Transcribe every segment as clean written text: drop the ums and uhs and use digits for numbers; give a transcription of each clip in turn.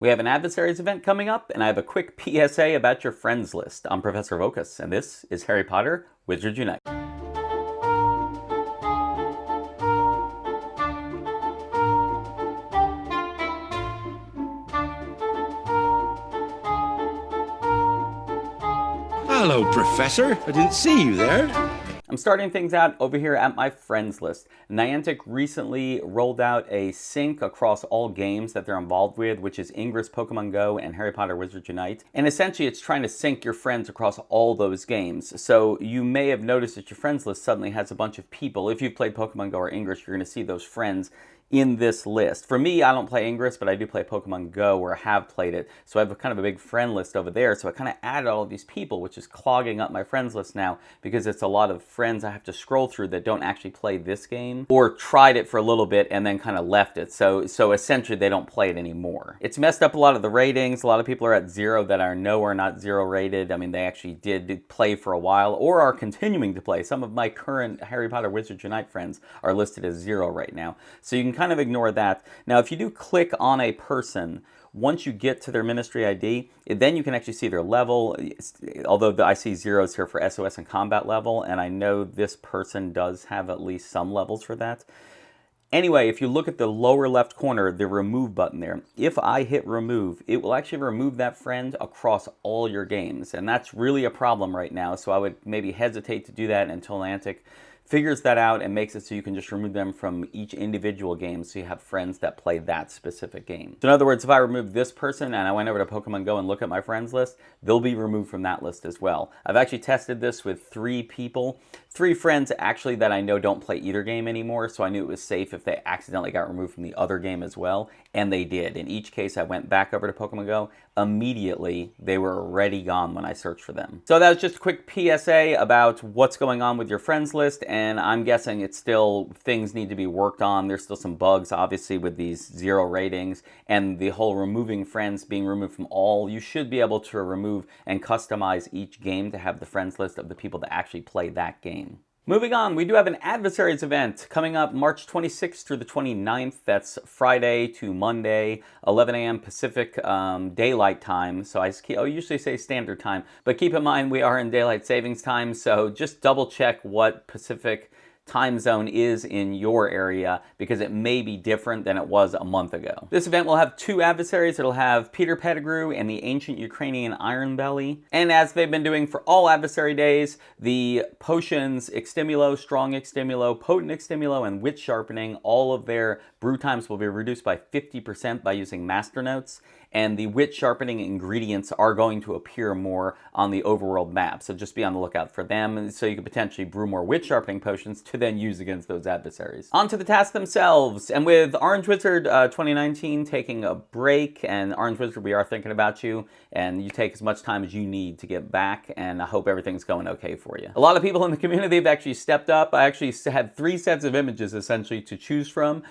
We have an adversaries event coming up, and I have a quick PSA about your friends list. I'm Professorvoqas, and this is Harry Potter Wizards Unite. Hello, Professor. I didn't see you there. I'm starting things out over here at my friends list. Niantic recently rolled out a sync across all games that they're involved with, which is Ingress, Pokemon Go, and Harry Potter Wizards Unite. And essentially it's trying to sync your friends across all those games. So you may have noticed that your friends list suddenly has a bunch of people. If you've played Pokemon Go or Ingress, you're going to see those friends in this list. For me, I don't play Ingress, but I do play Pokemon Go, or have played it. So I have a kind of a big friend list over there. So I kind of added all of these people, which is clogging up my friends list now because it's a lot of friends I have to scroll through that don't actually play this game or tried it for a little bit and then kind of left it. So essentially they don't play it anymore. It's messed up a lot of the ratings. A lot of people are at 0 that I know are not 0 rated. I mean, they actually did play for a while or are continuing to play. Some of my current Harry Potter Wizards Unite friends are listed as 0 right now. So you can kind of ignore that. Now, if you do click on a person, once you get to their ministry ID, then you can actually see their level, although I see 0s here for SOS and combat level, and I know this person does have at least some levels for that. Anyway, if you look at the lower left corner, the remove button there, if I hit remove, it will actually remove that friend across all your games, and that's really a problem right now, so I would maybe hesitate to do that until Niantic figures that out and makes it so you can just remove them from each individual game so you have friends that play that specific game. So in other words, if I remove this person and I went over to Pokemon Go and look at my friends list, they'll be removed from that list as well. I've actually tested this with 3 people, 3 friends actually that I know don't play either game anymore, so I knew it was safe if they accidentally got removed from the other game as well, and they did. In each case, I went back over to Pokemon Go. Immediately, they were already gone when I searched for them. So that was just a quick PSA about what's going on with your friends list, and I'm guessing it's still, things need to be worked on. There's still some bugs, obviously, with these 0 ratings, and the whole removing friends being removed from all. You should be able to remove and customize each game to have the friends list of the people that actually play that game. Moving on, we do have an adversaries event coming up March 26th through the 29th. That's Friday to Monday, 11 a.m. Pacific daylight time. So I usually say standard time, but keep in mind we are in daylight savings time, so just double check what Pacific time zone is in your area because it may be different than it was a month ago. This event will have 2 adversaries. It'll have Peter Pettigrew and the Ancient Ukrainian Ironbelly. And as they've been doing for all adversary days, the potions Extimulo, Strong Extimulo, Potent Extimulo, and Wit Sharpening, all of their brew times will be reduced by 50% by using Master Notes. And the Wit Sharpening ingredients are going to appear more on the overworld map. So just be on the lookout for them, so you can potentially brew more Wit Sharpening potions to then use against those adversaries. On to the tasks themselves. And with Orange Wizard 2019 taking a break, and Orange Wizard, we are thinking about you, and you take as much time as you need to get back, and I hope everything's going okay for you. A lot of people in the community have actually stepped up. I actually had 3 sets of images essentially to choose from.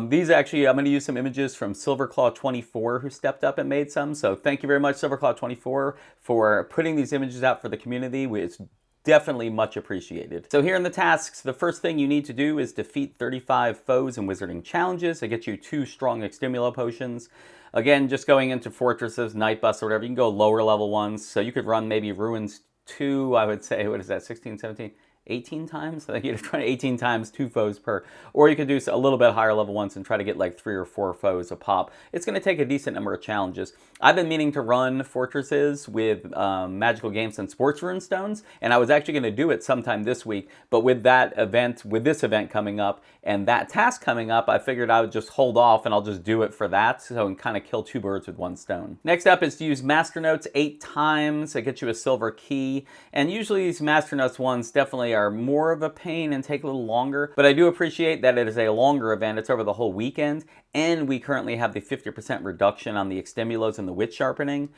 These actually, I'm going to use some images from Silverclaw24 who stepped up and made some. So thank you very much, Silverclaw24, for putting these images out for the community. It's definitely much appreciated. So here in the tasks, the first thing you need to do is defeat 35 foes in wizarding challenges. It gets you 2 strong Extimulo potions. Again, just going into fortresses, night bus, or whatever, you can go lower level ones. So you could run maybe ruins 2, I would say, what is that, 16, 17? 18 times? I think you'd try 18 times, 2 foes per. Or you could do a little bit higher level ones and try to get like 3 or 4 foes a pop. It's going to take a decent number of challenges. I've been meaning to run fortresses with magical games and sports rune stones, and I was actually going to do it sometime this week, but with that event, with this event coming up and that task coming up, I figured I would just hold off and I'll just do it for that, so I can kind of kill 2 birds with 1 stone. Next up is to use Master Notes 8 times. It gets you a silver key, and usually these Master Notes ones definitely are more of a pain and take a little longer, but I do appreciate that it is a longer event. It's over the whole weekend, and we currently have the 50% reduction on the Extimulos and the Wit Sharpening.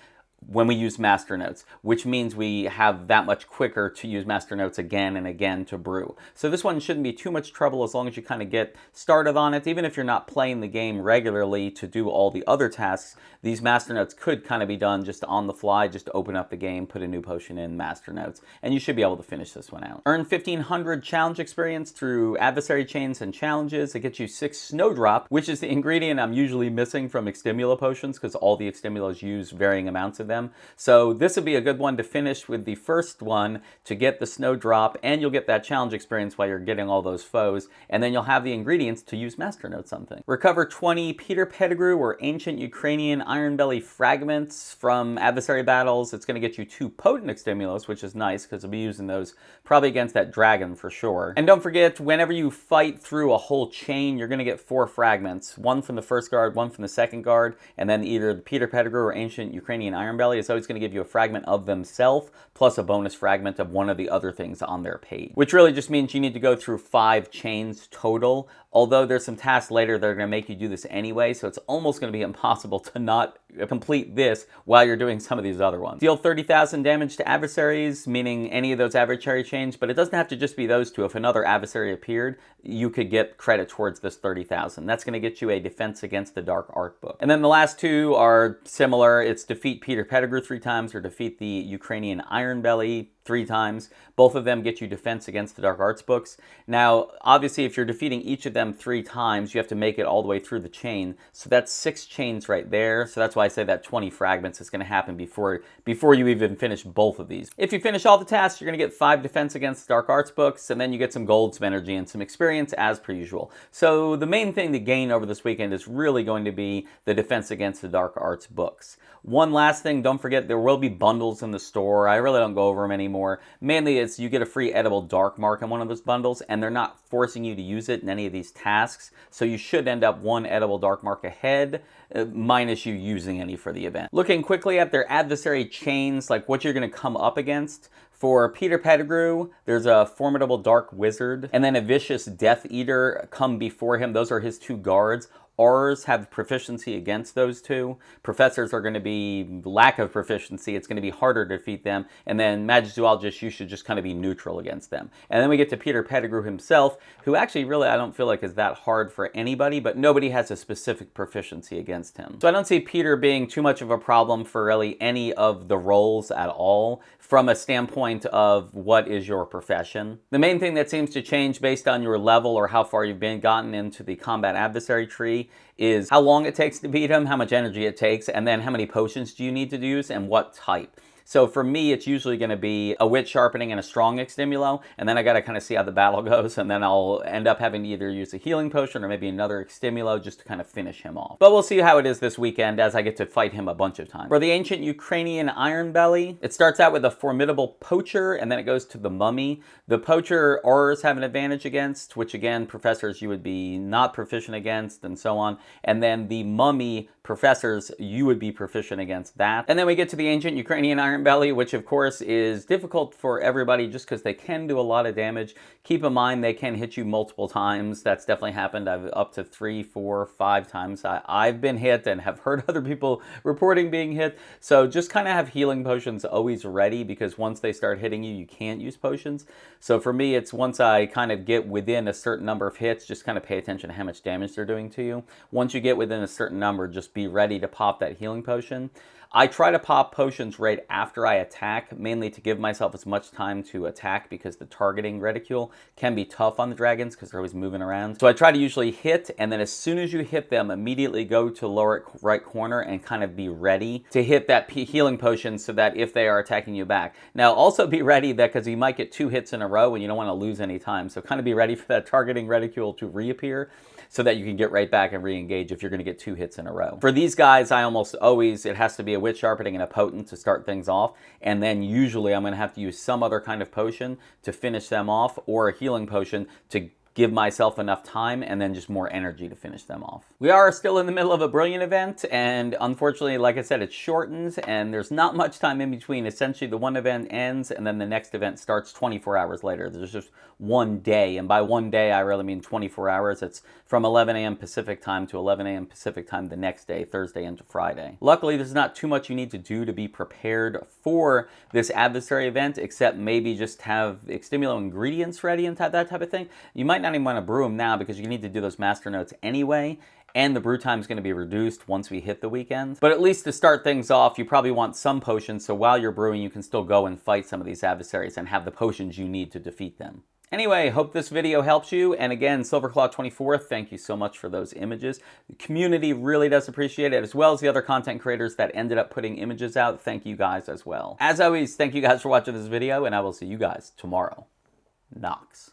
when we use Master Notes, which means we have that much quicker to use Master Notes again and again to brew. So this one shouldn't be too much trouble as long as you kind of get started on it. Even if you're not playing the game regularly to do all the other tasks, these Master Notes could kind of be done just on the fly. Just open up the game, put a new potion in, Master Notes, and you should be able to finish this one out. Earn 1,500 challenge experience through adversary chains and challenges. It gets you 6 Snowdrop, which is the ingredient I'm usually missing from Extimula potions because all the Extimulas use varying amounts of them. So this would be a good one to finish with the first one to get the Snowdrop, and you'll get that challenge experience while you're getting all those foes, and then you'll have the ingredients to use Master Notes on things. Recover 20 Peter Pettigrew or Ancient Ukrainian Ironbelly fragments from adversary battles. It's going to get you 2 potent Extimulos, which is nice because we'll be using those probably against that dragon for sure. And don't forget, whenever you fight through a whole chain, you're going to get 4 fragments. 1 from the first guard, 1 from the second guard, and then either the Peter Pettigrew or Ancient Ukrainian Ironbelly is always going to give you a fragment of themselves, plus a bonus fragment of one of the other things on their page. Which really just means you need to go through 5 chains total, although there's some tasks later that are going to make you do this anyway, so it's almost going to be impossible to not complete this while you're doing some of these other ones. Deal 30,000 damage to adversaries, meaning any of those adversary chains, but it doesn't have to just be those 2. If another adversary appeared, you could get credit towards this 30,000. That's going to get you a defense against the Dark Art book. And then the last 2 are similar. It's defeat Peter Pettigrew 3 times or defeat the Ukrainian Ironbelly 3 times. Both of them get you defense against the Dark Arts books. Now, obviously, if you're defeating each of them 3 times, you have to make it all the way through the chain. So that's 6 chains right there. So that's why I say that 20 fragments is going to happen before you even finish both of these. If you finish all the tasks, you're going to get 5 defense against the Dark Arts books, and then you get some gold, some energy, and some experience as per usual. So the main thing to gain over this weekend is really going to be the defense against the Dark Arts books. One last thing, don't forget there will be bundles in the store. I really don't go over them anymore. Mainly it's you get a free edible dark mark on one of those bundles, and they're not forcing you to use it in any of these tasks. So you should end up 1 edible dark mark ahead, minus you using any for the event. Looking quickly at their adversary chains, like what you're going to come up against. For Peter Pettigrew, there's a formidable dark wizard, and then a vicious Death Eater come before him. Those are his 2 guards. Aurors have proficiency against those 2. Professors are going to be lack of proficiency. It's going to be harder to defeat them. And then Magizoologists, you should just kind of be neutral against them. And then we get to Peter Pettigrew himself, who actually really I don't feel like is that hard for anybody, but nobody has a specific proficiency against him. So I don't see Peter being too much of a problem for really any of the roles at all from a standpoint of what is your profession. The main thing that seems to change based on your level or how far you've gotten into the combat adversary tree is how long it takes to beat him, how much energy it takes, and then how many potions do you need to use and what type. So for me, it's usually going to be a wit sharpening and a strong extimulo, and then I got to kind of see how the battle goes, and then I'll end up having to either use a healing potion or maybe another extimulo just to kind of finish him off. But we'll see how it is this weekend as I get to fight him a bunch of times. For the Ancient Ukrainian Ironbelly, it starts out with a formidable poacher, and then it goes to the mummy. The poacher aurors have an advantage against, which again, professors you would be not proficient against, and so on. And then the mummy professors, you would be proficient against that. And then we get to the Ancient Ukrainian Ironbelly, which of course is difficult for everybody just because they can do a lot of damage. Keep in mind they can hit you multiple times. That's definitely happened. I've up to 3, 4, 5 times. I've been hit and have heard other people reporting being hit. So just kind of have healing potions always ready, because once they start hitting you, you can't use potions. So for me, it's once I kind of get within a certain number of hits, just kind of pay attention to how much damage they're doing to you. Once you get within a certain number, just be ready to pop that healing potion. I try to pop potions right after I attack, mainly to give myself as much time to attack, because the targeting reticule can be tough on the dragons because they're always moving around. So I try to usually hit, and then as soon as you hit them, immediately go to lower right corner and kind of be ready to hit that healing potion so that if they are attacking you back. Now also be ready that because you might get 2 hits in a row and you don't want to lose any time. So kind of be ready for that targeting reticule to reappear so that you can get right back and re-engage if you're going to get 2 hits in a row. For these guys, I almost always, it has to be a wit sharpening and a potent to start things off, and then usually I'm going to have to use some other kind of potion to finish them off, or a healing potion to give myself enough time and then just more energy to finish them off. We are still in the middle of a brilliant event, and unfortunately, like I said, it shortens and there's not much time in between. Essentially, the one event ends and then the next event starts 24 hours later. There's just one day, and by one day, I really mean 24 hours. It's from 11 a.m. Pacific time to 11 a.m. Pacific time the next day, Thursday into Friday. Luckily, there's not too much you need to do to be prepared for this adversary event, except maybe just have Extimulo ingredients ready and that type of thing. You might not even want to brew them now because you need to do those master notes anyway, and the brew time is going to be reduced once we hit the weekend. But at least to start things off, you probably want some potions, so while you're brewing, you can still go and fight some of these adversaries and have the potions you need to defeat them. Anyway, hope this video helps you. And again, Silverclaw24, thank you so much for those images. The community really does appreciate it, as well as the other content creators that ended up putting images out. Thank you guys as well. As always, thank you guys for watching this video, and I will see you guys tomorrow. Nox.